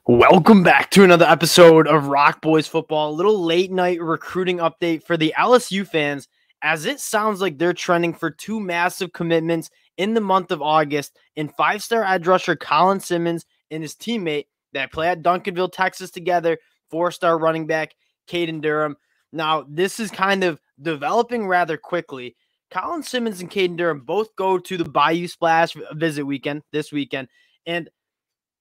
Welcome back to another episode of Rock Boys Football. A little late night recruiting update for the LSU fans, as it sounds like they're trending for two massive commitments in the month of August in five-star edge rusher Colin Simmons and his teammate that play at Duncanville, Texas together, four-star running back Caden Durham. Now, this is kind of developing rather quickly. Colin Simmons and Caden Durham both go to the Bayou Splash visit weekend this weekend, and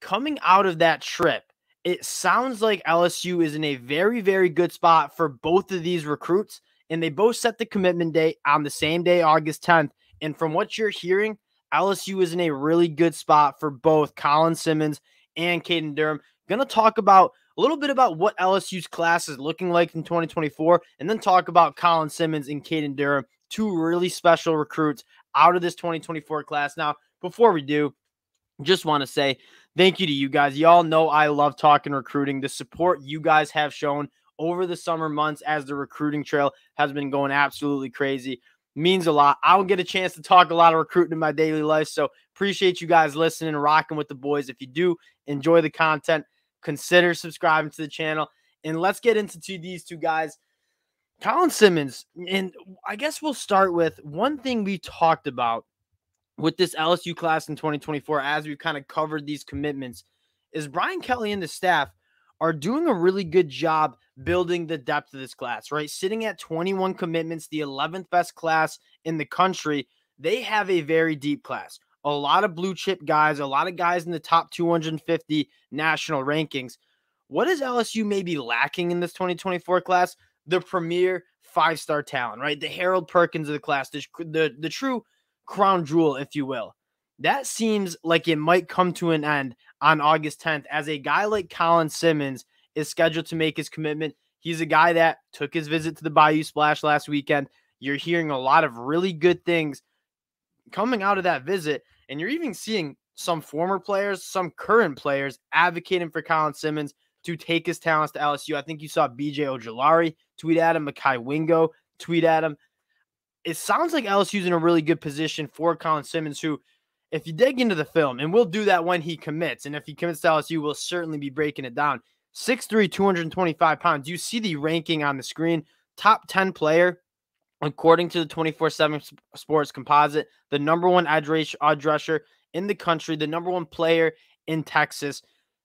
coming out of that trip, it sounds like LSU is in a very, very good spot for both of these recruits, and they both set the commitment date on the same day, August 10th. And from what you're hearing, LSU is in a really good spot for both Colin Simmons and Caden Durham. Going to talk about a little bit about what LSU's class is looking like in 2024, and then talk about Colin Simmons and Caden Durham, two really special recruits out of this 2024 class. Now, before we do, just want to say thank you to you guys. Y'all know I love talking recruiting. The support you guys have shown over the summer months as the recruiting trail has been going absolutely crazy means a lot. I don't get a chance to talk a lot of recruiting in my daily life, so appreciate you guys listening and rocking with the boys. If you do enjoy the content, consider subscribing to the channel. And let's get into these two guys. Colin Simmons, and I guess we'll start with one thing we talked about with this LSU class in 2024, as we've kind of covered these commitments, is Brian Kelly and the staff are doing a really good job building the depth of this class, right? Sitting at 21 commitments, the 11th best class in the country. They have a very deep class. A lot of blue chip guys, a lot of guys in the top 250 national rankings. What is LSU maybe lacking in this 2024 class? The premier five-star talent, right? The Harold Perkins of the class, the true crown jewel, if you will. That seems like it might come to an end on August 10th, as a guy like Colin Simmons is scheduled to make his commitment. He's a guy that took his visit to the Bayou Splash last weekend. You're hearing a lot of really good things coming out of that visit, and you're even seeing some former players, some current players advocating for Colin Simmons to take his talents to LSU. I think you saw BJ Ojolari tweet at him, Makai Wingo tweet at him. It sounds like LSU's in a really good position for Colin Simmons, who, if you dig into the film, and we'll do that when he commits, and if he commits to LSU, we'll certainly be breaking it down. 6'3", 225 pounds. You see the ranking on the screen. Top 10 player, according to the 24/7 Sports Composite, the number one edge rusher in the country, the number one player in Texas.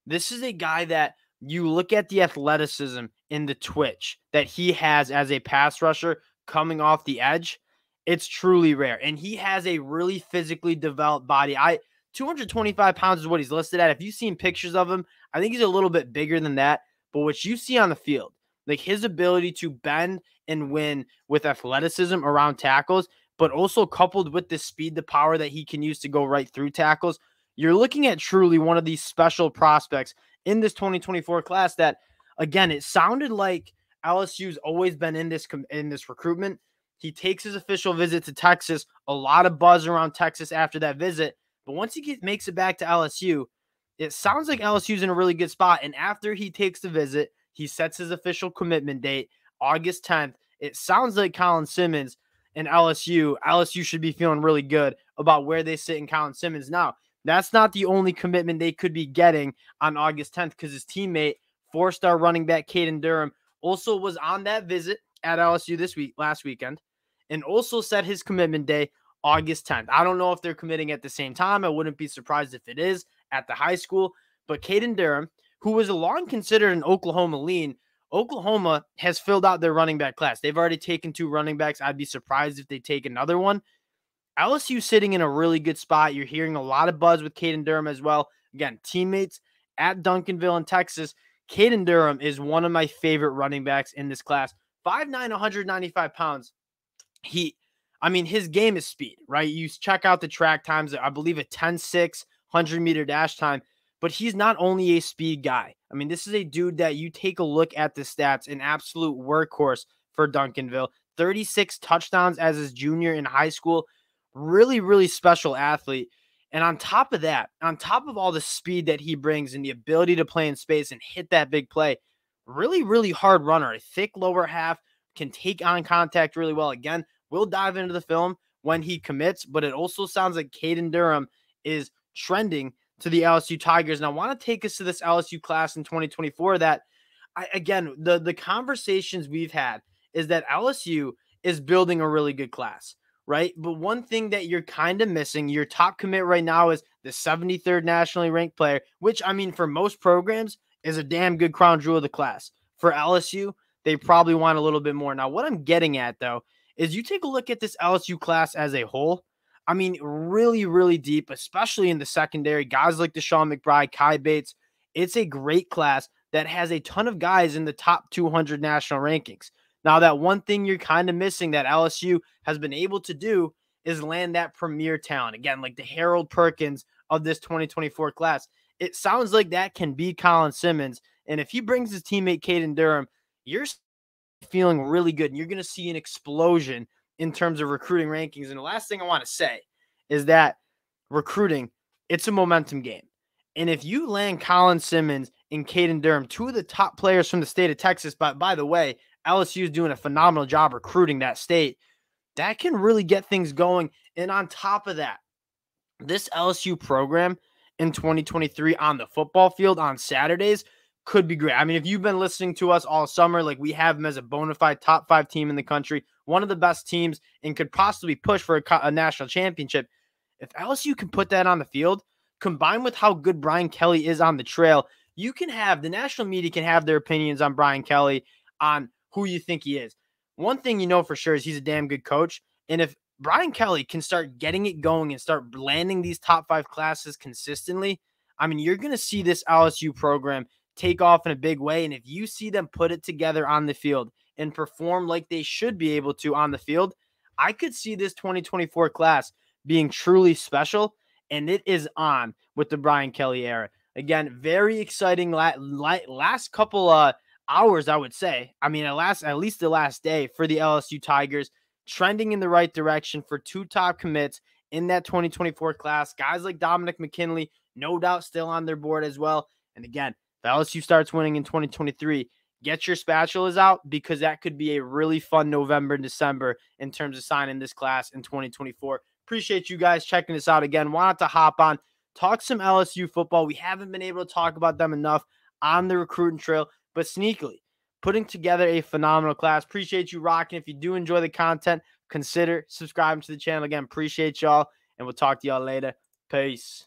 This is a guy that you look at the athleticism in the twitch that he has as a pass rusher coming off the edge. It's truly rare. And he has a really physically developed body. 225 pounds is what he's listed at. If you've seen pictures of him, I think he's a little bit bigger than that. But what you see on the field, like his ability to bend and win with athleticism around tackles, but also coupled with the speed, the power that he can use to go right through tackles, you're looking at truly one of these special prospects in this 2024 class that, again, it sounded like LSU's always been in this recruitment. He takes his official visit to Texas. A lot of buzz around Texas after that visit. But once he makes it back to LSU, it sounds like LSU's in a really good spot. And after he takes the visit, he sets his official commitment date, August 10th. It sounds like Colin Simmons and LSU should be feeling really good about where they sit in Colin Simmons. Now, that's not the only commitment they could be getting on August 10th, because his teammate, four-star running back Caden Durham, also was on that visit at LSU last weekend, and also set his commitment day August 10th. I don't know if they're committing at the same time. I wouldn't be surprised if it is at the high school. But Caden Durham, who was long considered an Oklahoma lean, Oklahoma has filled out their running back class. They've already taken 2 running backs. I'd be surprised if they take another one. LSU sitting in a really good spot. You're hearing a lot of buzz with Caden Durham as well. Again, teammates at Duncanville in Texas. Caden Durham is one of my favorite running backs in this class. 5'9", 195 pounds. His game is speed, right? You check out the track times. I believe a 10.6 100-meter dash time, but he's not only a speed guy. I mean, this is a dude that you take a look at the stats, an absolute workhorse for Duncanville. 36 touchdowns as his junior in high school. Really, really special athlete. And on top of that, on top of all the speed that he brings and the ability to play in space and hit that big play, really, really hard runner. A thick lower half, can take on contact really well. Again, we'll dive into the film when he commits, but it also sounds like Caden Durham is trending to the LSU Tigers. And I want to take us to this LSU class in 2024 that, again, the conversations we've had is that LSU is building a really good class, right? But one thing that you're kind of missing, your top commit right now is the 73rd nationally ranked player, which, I mean, for most programs is a damn good crown jewel of the class. For LSU, they probably want a little bit more. Now, what I'm getting at, though, is you take a look at this LSU class as a whole. I mean, really, really deep, especially in the secondary. Guys like Deshaun McBride, Kai Bates. It's a great class that has a ton of guys in the top 200 national rankings. Now, that one thing you're kind of missing that LSU has been able to do is land that premier talent. Again, like the Harold Perkins of this 2024 class. It sounds like that can be Colin Simmons. And if he brings his teammate Caden Durham, you're feeling really good. And you're going to see an explosion in terms of recruiting rankings. And the last thing I want to say is that recruiting, it's a momentum game. And if you land Colin Simmons and Caden Durham, two of the top players from the state of Texas, but by the way, LSU is doing a phenomenal job recruiting that state, that can really get things going. And on top of that, this LSU program in 2023 on the football field on Saturdays could be great. I mean, if you've been listening to us all summer, like we have them as a bona fide top 5 team in the country, one of the best teams, and could possibly push for a national championship. If LSU can put that on the field, combined with how good Brian Kelly is on the trail, you can have the national media can have their opinions on Brian Kelly, on who you think he is. One thing you know for sure is he's a damn good coach. And if Brian Kelly can start getting it going and start landing these top 5 classes consistently, I mean, you're going to see this LSU program take off in a big way. And if you see them put it together on the field and perform like they should be able to on the field, I could see this 2024 class being truly special. And it is on with the Brian Kelly era. Again, very exciting last couple hours, I would say. I mean, at least the last day for the LSU Tigers, trending in the right direction for 2 top commits in that 2024 class. Guys like Dominic McKinley, no doubt still on their board as well. And again, if LSU starts winning in 2023, get your spatulas out, because that could be a really fun November and December in terms of signing this class in 2024. Appreciate you guys checking this out again. Wanted to hop on, talk some LSU football. We haven't been able to talk about them enough on the recruiting trail, but sneakily putting together a phenomenal class. Appreciate you rocking. If you do enjoy the content, consider subscribing to the channel. Again, appreciate y'all, and we'll talk to y'all later. Peace.